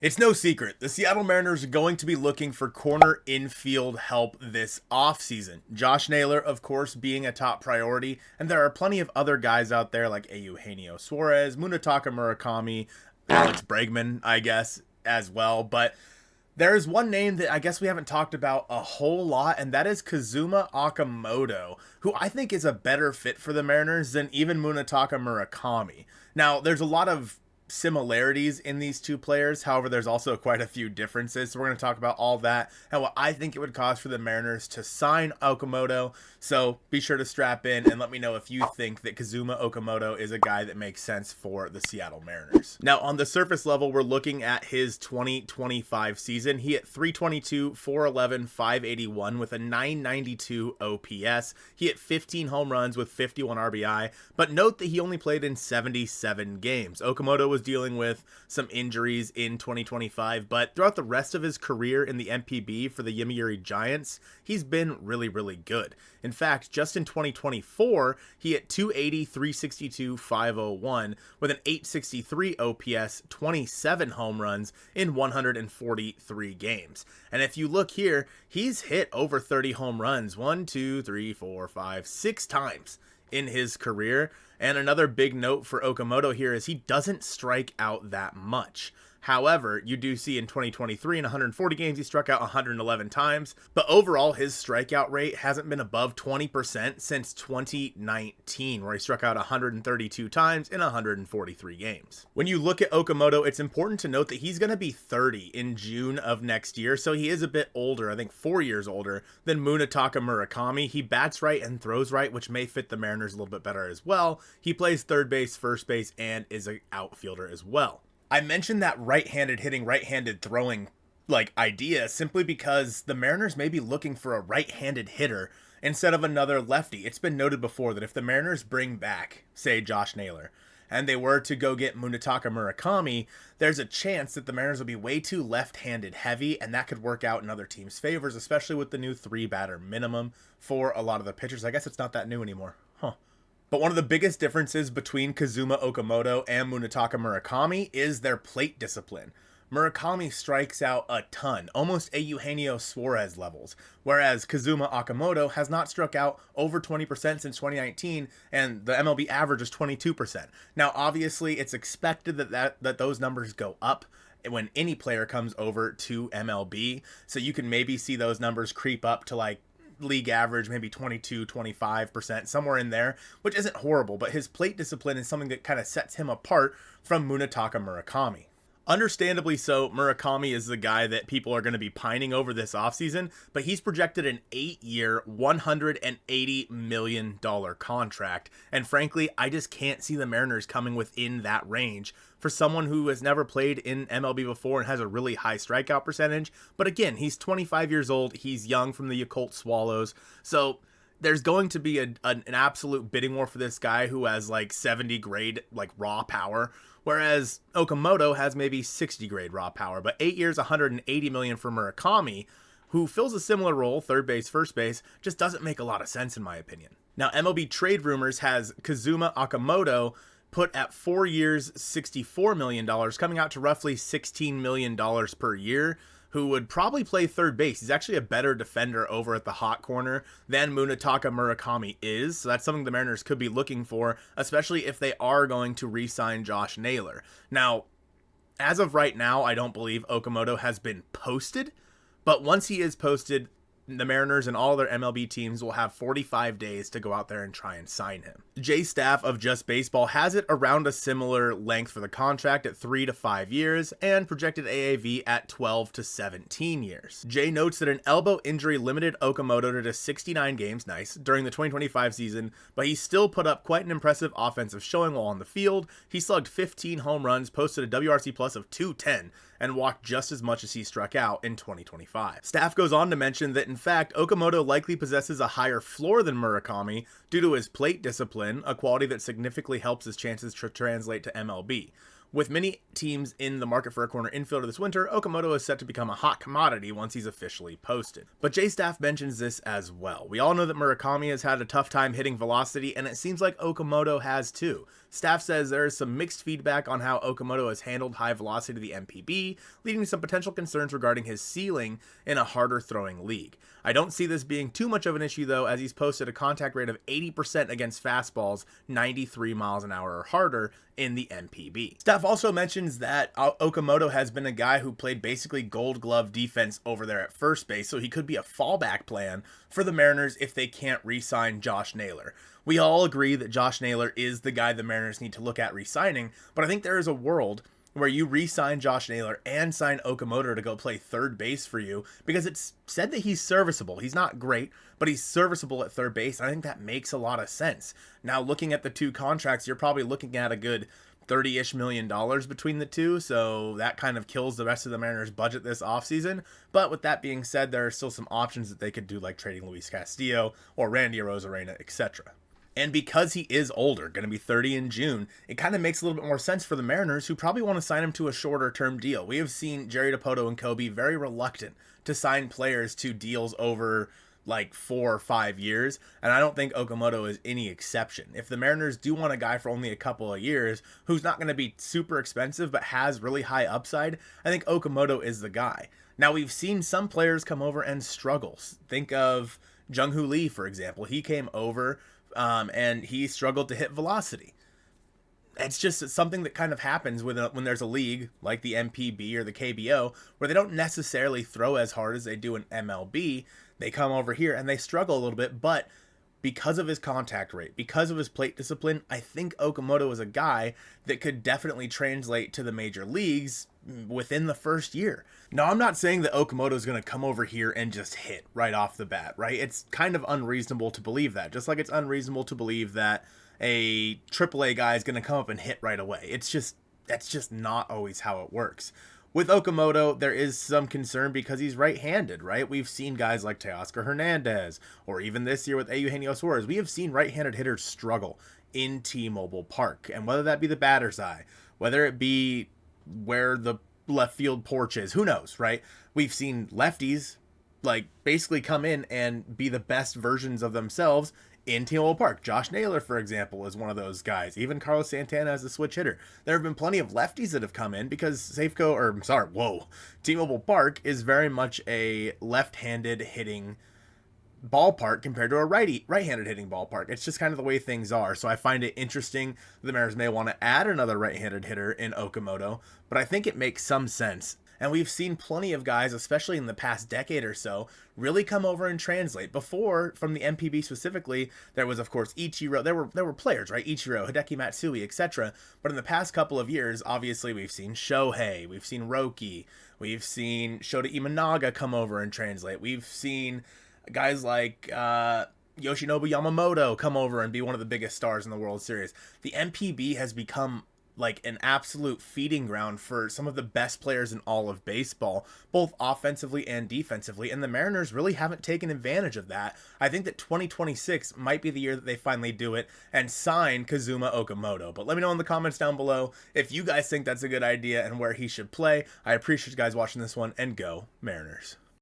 It's no secret, the Seattle Mariners are going to be looking for corner infield help this offseason. Josh Naylor, of course, being a top priority, and there are plenty of other guys out there like Eugenio Suarez, Munetaka Murakami, Alex Bregman, I guess, as well. But there's one name that I guess we haven't talked about a whole lot, and that is Kazuma Okamoto, who I think is a better fit for the Mariners than even Munetaka Murakami. Now, there's a lot of similarities in these two players. However, there's also quite a few differences. So we're going to talk about all that and what I think it would cost for the Mariners to sign Okamoto. So be sure to strap in and let me know if you think that Kazuma Okamoto is a guy that makes sense for the Seattle Mariners. Now, on the surface level, we're looking at his 2025 season. He hit 322, 411, 581 with a 992 OPS. He hit 15 home runs with 51 RBI. But note that he only played in 77 games. Okamoto was dealing with some injuries in 2025, but throughout the rest of his career in the MPB for the Yomiuri Giants, he's been really, really good. In fact, just in 2024, he hit 280, 362, 501 with an 863 OPS, 27 home runs in 143 games. And if you look here, he's hit over 30 home runs 6 times in his career. And another big note for Okamoto here is he doesn't strike out that much. However, you do see in 2023 in 140 games, he struck out 111 times, but overall his strikeout rate hasn't been above 20% since 2019, where he struck out 132 times in 143 games. When you look at Okamoto, it's important to note that he's going to be 30 in June of next year, so he is a bit older, I think 4 years older than Munetaka Murakami. He bats right and throws right, which may fit the Mariners a little bit better as well. He plays third base, first base, and is an outfielder as well. I mentioned that right-handed hitting, right-handed throwing idea simply because the Mariners may be looking for a right-handed hitter instead of another lefty. It's been noted before that if the Mariners bring back, say, Josh Naylor, and they were to go get Munetaka Murakami, there's a chance that the Mariners will be way too left-handed heavy, and that could work out in other teams' favors, especially with the new 3-batter minimum for a lot of the pitchers. I guess it's not that new anymore. But one of the biggest differences between Kazuma Okamoto and Munetaka Murakami is their plate discipline. Murakami strikes out a ton, almost a Eugenio Suarez levels, whereas Kazuma Okamoto has not struck out over 20% since 2019, and the MLB average is 22%. Now, obviously, it's expected that those numbers go up when any player comes over to MLB, so you can maybe see those numbers creep up to league average, maybe 22-25%, somewhere in there, which isn't horrible, but his plate discipline is something that kind of sets him apart from Munetaka Murakami. Understandably so, Murakami is the guy that people are going to be pining over this offseason, but he's projected an 8-year, $180 million contract, and frankly, I just can't see the Mariners coming within that range for someone who has never played in MLB before and has a really high strikeout percentage. But again, he's 25 years old, he's young from the Yakult Swallows, so there's going to be an absolute bidding war for this guy who has 70 grade raw power, whereas Okamoto has maybe 60 grade raw power. But 8 years, $180 million for Murakami, who fills a similar role, third base, first base, just doesn't make a lot of sense in my opinion. Now, MLB Trade Rumors has Kazuma Okamoto put at 4 years, $64 million, coming out to roughly $16 million per year, who would probably play third base. He's actually a better defender over at the hot corner than Munetaka Murakami is, so that's something the Mariners could be looking for, especially if they are going to re-sign Josh Naylor. Now, as of right now, I don't believe Okamoto has been posted, but once he is posted, the Mariners and all their MLB teams will have 45 days to go out there and try and sign him. Jay Staff of Just Baseball has it around a similar length for the contract at 3 to 5 years and projected AAV at 12 to 17 years. Jay notes that an elbow injury limited Okamoto to just 69 games, nice, during the 2025 season, but he still put up quite an impressive offensive showing while on the field. He slugged 15 home runs, posted a WRC plus of 210, and walked just as much as he struck out in 2025. Staff goes on to mention that in fact, Okamoto likely possesses a higher floor than Murakami due to his plate discipline, a quality that significantly helps his chances to translate to MLB. With many teams in the market for a corner infielder this winter, Okamoto is set to become a hot commodity once he's officially posted. But Jay Staff mentions this as well. We all know that Murakami has had a tough time hitting velocity, and it seems like Okamoto has too. Staff says there is some mixed feedback on how Okamoto has handled high velocity to the MPB, leading to some potential concerns regarding his ceiling in a harder throwing league. I don't see this being too much of an issue though, as he's posted a contact rate of 80% against fastballs 93 miles an hour or harder in the MPB. Staff also mentions that Okamoto has been a guy who played basically gold glove defense over there at first base, so he could be a fallback plan for the Mariners if they can't re-sign Josh Naylor. We all agree that Josh Naylor is the guy the Mariners need to look at re-signing, but I think there is a world where you re-sign Josh Naylor and sign Okamoto to go play third base for you, because it's said that he's serviceable. He's not great, but he's serviceable at third base. I think that makes a lot of sense. Now, looking at the two contracts, you're probably looking at a good $30-ish million between the two, so that kind of kills the rest of the Mariners' budget this offseason. But with that being said, there are still some options that they could do, like trading Luis Castillo or Randy Arozarena, etc. And because he is older, going to be 30 in June, it kind of makes a little bit more sense for the Mariners, who probably want to sign him to a shorter term deal. We have seen Jerry Dipoto and Kobe very reluctant to sign players to deals over like 4 or 5 years, and I don't think Okamoto is any exception. If the Mariners do want a guy for only a couple of years who's not going to be super expensive but has really high upside, I think Okamoto is the guy. Now, we've seen some players come over and struggle. Think of Jung-Hoo Lee, for example. He came over and he struggled to hit velocity. It's just something that kind of happens when there's a league like the MPB or the KBO where they don't necessarily throw as hard as they do in MLB. They come over here and they struggle a little bit, but because of his contact rate, because of his plate discipline, I think Okamoto is a guy that could definitely translate to the major leagues within the first year. Now, I'm not saying that Okamoto is going to come over here and just hit right off the bat, right? It's kind of unreasonable to believe that, just like it's unreasonable to believe that a AAA guy is going to come up and hit right away. That's just not always how it works. With Okamoto, there is some concern because he's right-handed, right? We've seen guys like Teoscar Hernandez, or even this year with Eugenio Suarez, we have seen right-handed hitters struggle in T-Mobile Park. And whether that be the batter's eye, whether it be where the left field porch is, who knows, right? We've seen lefties like basically come in and be the best versions of themselves in T-Mobile Park. Josh Naylor, for example, is one of those guys. Even Carlos Santana as a switch hitter. There have been plenty of lefties that have come in because T-Mobile Park is very much a left-handed hitting ballpark compared to a right-handed hitting ballpark. It's just kind of the way things are. So I find it interesting the Mariners may want to add another right-handed hitter in Okamoto, but I think it makes some sense. And we've seen plenty of guys, especially in the past decade or so, really come over and translate. Before, from the MPB specifically, there was, of course, Ichiro. There were players, right? Ichiro, Hideki Matsui, etc. But in the past couple of years, obviously, we've seen Shohei, we've seen Roki, we've seen Shota Imanaga come over and translate. We've seen guys like Yoshinobu Yamamoto come over and be one of the biggest stars in the World Series. The MPB has become like an absolute feeding ground for some of the best players in all of baseball, both offensively and defensively, and the Mariners really haven't taken advantage of that. I think that 2026 might be the year that they finally do it and sign Kazuma Okamoto. But let me know in the comments down below if you guys think that's a good idea and where he should play. I appreciate you guys watching this one, and go Mariners.